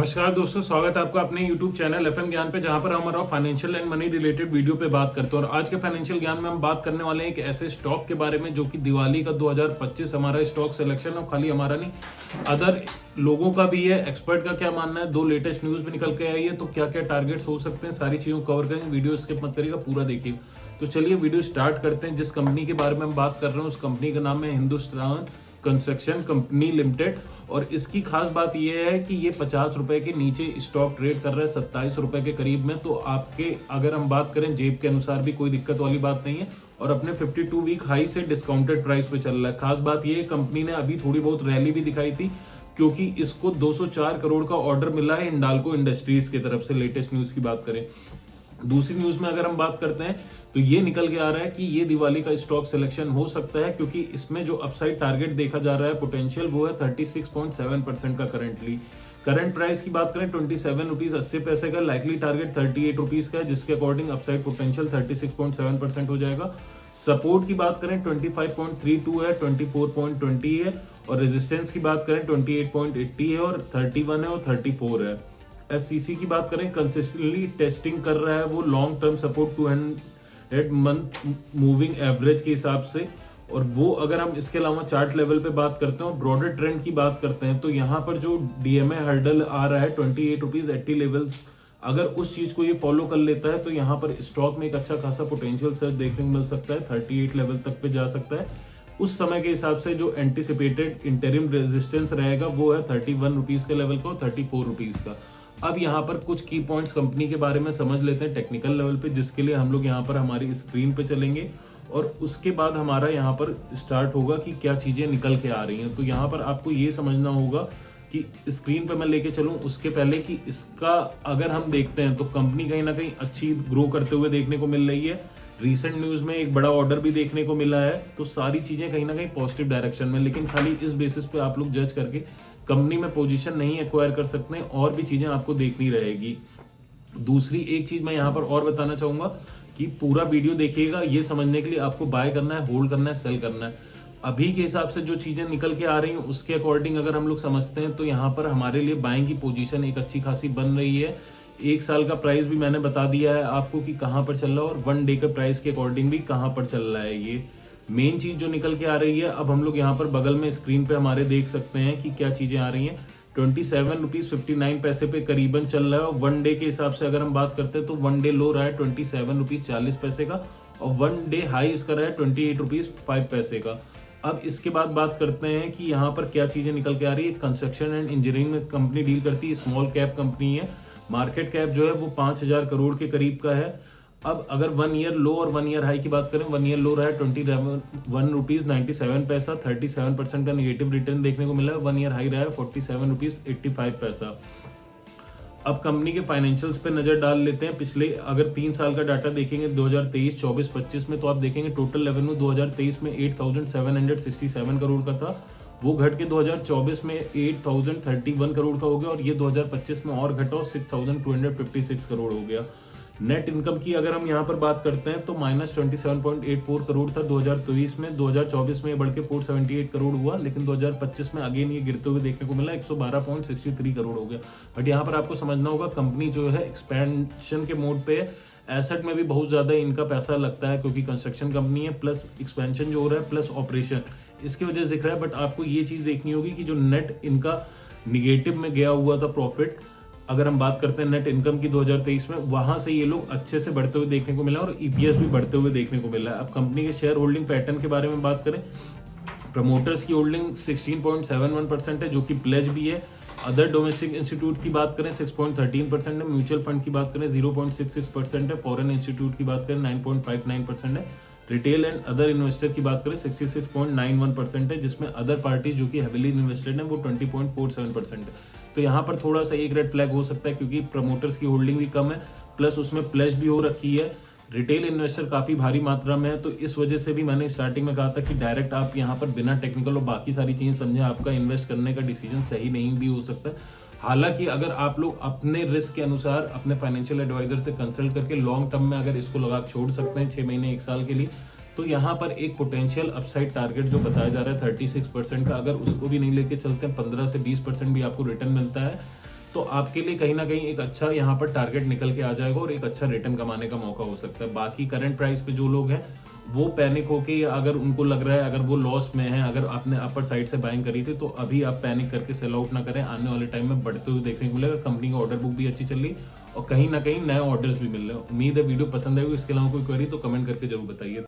नमस्कार दोस्तों, स्वागत है आपका अपने YouTube चैनल FM ज्ञान पे, जहां पर हमारा financial and money related video पे बात करते हैं। और आज के फाइनेंशियल ज्ञान में हम बात करने वाले हैं एक ऐसे स्टॉक के बारे में जो कि दिवाली का 2025 हमारा स्टॉक सिलेक्शन है। खाली हमारा नहीं, अदर लोगों का भी है, एक्सपर्ट का क्या मानना है, 2 लेटेस्ट न्यूज भी निकल के आई है, तो क्या क्या टारगेट्स हो सकते हैं, सारी चीजों को कवर करेंगे। वीडियो स्किप मत करिएगा, पूरा देखिए। तो चलिए वीडियो स्टार्ट करते हैं। जिस कंपनी के बारे में हम बात कर रहे हैं उस कंपनी का नाम है हिंदुस्तान कंस्ट्रक्शन कंपनी लिमिटेड। और इसकी खास बात यह है कि ये 50 रुपए के नीचे स्टॉक ट्रेड कर रहा है 27 रुपए के करीब में। तो आपके अगर हम बात करें जेब के अनुसार भी कोई दिक्कत वाली बात नहीं है। और अपने 52 वीक हाई से डिस्काउंटेड प्राइस पे चल रहा है। खास बात यह कंपनी ने अभी थोड़ी बहुत रैली भी दिखाई थी, क्योंकि इसको 204 करोड़ का ऑर्डर मिला है हिंडाल्को इंडस्ट्रीज की तरफ से। लेटेस्ट न्यूज की बात करें, दूसरी न्यूज में अगर हम बात करते हैं तो ये निकल के आ रहा है कि ये दिवाली का स्टॉक सिलेक्शन हो सकता है, क्योंकि इसमें जो अपसाइड टारगेट देखा जा रहा है पोटेंशियल, वो है 36.7% का। करंट प्राइस की बात करें 27 रुपीज 80 पैसे का। लाइकली टारगेट 38 रुपीज का है, जिसके अकॉर्डिंग अपसाइड पोटेंशियल 36.7% हो जाएगा। सपोर्ट की बात करें 25.32 है, 24.20 है। और रेजिस्टेंस की बात करें 28.80 है, और 31 है, और 34 है। एससीसी की बात करें, कंसिस्टेंटली टेस्टिंग कर रहा है वो long term support 200 month moving average के हिसाब से। और वो अगर हम इसके अलावा चार्ट लेवल पे बात करते हैं और ब्रॉडर ट्रेंड की बात करते हैं, तो यहाँ पर जो डीएमए हर्डल आ रहा है 28 रुपीज 80 लेवल्स, अगर उस चीज को ये फॉलो कर लेता है तो यहाँ पर स्टॉक में एक अच्छा खासा पोटेंशियल सर्च देखने को मिल सकता है। 38 लेवल तक पे जा सकता है। उस समय के हिसाब से जो एंटिसिपेटेड इंटरिम रेजिस्टेंस रहेगा वो है 31 रुपीज के लेवल का और 34 रुपीज का। अब यहाँ पर कुछ की पॉइंट्स कंपनी के बारे में समझ लेते हैं टेक्निकल लेवल पे, जिसके लिए हम लोग यहाँ पर हमारी स्क्रीन पे चलेंगे और उसके बाद हमारा यहाँ पर स्टार्ट होगा कि क्या चीजें निकल के आ रही हैं। तो यहाँ पर आपको ये समझना होगा कि स्क्रीन पे मैं लेके चलूं उसके पहले कि इसका अगर हम देखते हैं तो कंपनी कहीं ना कहीं अच्छी ग्रो करते हुए देखने को मिल रही है। रिसेंट न्यूज में एक बड़ा ऑर्डर भी देखने को मिला है। तो सारी चीजें कहीं ना कहीं पॉजिटिव डायरेक्शन में, लेकिन खाली इस बेसिस पे आप लोग जज करके कंपनी में पोजीशन नहीं एक्वायर कर सकते, और भी चीजें आपको देखनी रहेगी। दूसरी एक चीज मैं यहाँ पर और बताना चाहूंगा कि पूरा वीडियो देखिएगा, ये समझने के लिए आपको बाय करना है, होल्ड करना है, सेल करना है। अभी के हिसाब से जो चीजें निकल के आ रही हैं उसके अकॉर्डिंग अगर हम लोग समझते हैं तो यहाँ पर हमारे लिए बाइंग की पोजीशन एक अच्छी खासी बन रही है। 1 साल का प्राइस भी मैंने बता दिया है आपको कि कहाँ पर चल रहा है, और 1 डे के प्राइस के अकॉर्डिंग भी कहाँ पर चल रहा है। ये मेन चीज जो निकल के आ रही है। अब हम लोग यहाँ पर बगल में स्क्रीन पे हमारे देख सकते हैं कि क्या चीजें आ रही हैं। 27 रुपीज 59 पैसे पे करीबन चल रहा है। और 1 डे के हिसाब से अगर हम बात करते हैं तो 1 डे लो रहा है 27 रुपीज 40 पैसे का, और 1 डे हाई इसका रहा है 28 रुपीज 5 पैसे का। अब इसके बाद बात करते हैं कि यहाँ पर क्या चीजें निकल के आ रही है। कंस्ट्रक्शन एंड इंजीनियरिंग में कंपनी डील करती है, स्मॉल कैप कंपनी है। मार्केट कैप जो है वो 5000 करोड़ के करीब का है। अब अगर 1 ईयर लो और 1 ईयर हाई की बात करें, 1 ईयर लो रहा है 21 रुपीज 97 पैसा, 37% का निगेटिव रिटर्न देखने को मिला है। 1 ईयर हाई रहा है 47 रुपीज 85 पैसा। अब कंपनी के फाइनेंशियल्स पे नजर डाल लेते हैं। पिछले अगर 3 साल का डाटा देखेंगे 2023, 24, 25 में, तो आप देखेंगे टोटल रेवेन्यू 2023 में 8767 करोड़ का था। वो घट के 2024 में 8031 करोड़ का हो गया, और ये 2025 में और घटा 6256 करोड़ हो गया। नेट इनकम की अगर हम यहाँ पर बात करते हैं तो -27.84 करोड़ था 2023 में। 2024 में ये बढ़ के 478 करोड़ हुआ, लेकिन 2025 में अगेन ये गिरते हुए देखने को मिला, 112.63 करोड़ हो गया। बट यहाँ पर आपको समझना होगा कंपनी जो है एक्सपेंशन के मोड पे है। एसेट में भी बहुत ज्यादा इनका पैसा लगता है, क्योंकि कंस्ट्रक्शन कंपनी है, प्लस एक्सपेंशन जो हो रहा है, प्लस ऑपरेशन, इसकी वजह से दिख रहा है। बट आपको ये चीज देखनी होगी कि जो नेट इनका निगेटिव में गया हुआ था प्रॉफिट, अगर हम बात करते हैं नेट इनकम की 2023 में, वहां से ये लोग अच्छे से बढ़ते हुए देखने को मिला, और ईपीएस भी बढ़ते हुए देखने को मिला है। अब कंपनी के शेयर होल्डिंग पैटर्न के बारे में बात करें, प्रमोटर्स की होल्डिंग 16.71% है, जो कि प्लेज भी है। अदर डोमेस्टिक इंस्टीट्यूट की बात करें 6.13% है। म्यूचुअल फंड की बात करें 0.66% है। फॉरेन इंस्टीट्यूट की बात करें 9.59% है। रिटेल एंड अदर इन्वेस्टर की बात करें 66.91% है, जिसमें अदर पार्टी जो कि हेविली इन्वेस्टेड है वो 20.47% है। तो यहाँ पर थोड़ा सा एक रेड फ्लैग हो सकता है, क्योंकि प्रमोटर्स की होल्डिंग भी कम है, प्लस उसमें प्लेज भी हो रखी है। रिटेल इन्वेस्टर काफी भारी मात्रा में है, तो इस वजह से भी मैंने स्टार्टिंग में कहा था कि डायरेक्ट आप यहाँ पर बिना टेक्निकल और बाकी सारी चीजें समझे आपका इन्वेस्ट करने का डिसीजन सही नहीं भी हो सकता है। हालांकि अगर आप लोग अपने रिस्क के अनुसार अपने फाइनेंशियल एडवाइजर से कंसल्ट करके लॉन्ग टर्म में अगर इसको लगा छोड़ सकते हैं 6 महीने 1 साल के लिए, तो यहाँ पर एक पोटेंशियल अपसाइड टारगेट जो बताया जा रहा है 36% का, अगर उसको भी नहीं लेके चलते हैं 15 से 20% भी आपको रिटर्न मिलता है, तो आपके लिए कहीं ना कहीं एक अच्छा यहाँ पर टारगेट निकल के आ जाएगा और एक अच्छा रिटर्न कमाने का मौका हो सकता है। बाकी करंट प्राइस पे जो लोग हैं वो पैनिक होके, अगर उनको लग रहा है अगर वो लॉस में है, अगर आपने अपर साइड से बाइंग करी थी, तो अभी आप पैनिक करके सेल आउट ना करें। आने वाले टाइम में बढ़ते हुए देखने को मिलेगा। कंपनी का ऑर्डर बुक भी अच्छी चल रही और कहीं ना कहीं नए ऑर्डर्स भी मिल रहे हैं। उम्मीद है वीडियो पसंद आएगी। इसके अलावा कोई क्वेरी तो कमेंट करके जरूर बताइए।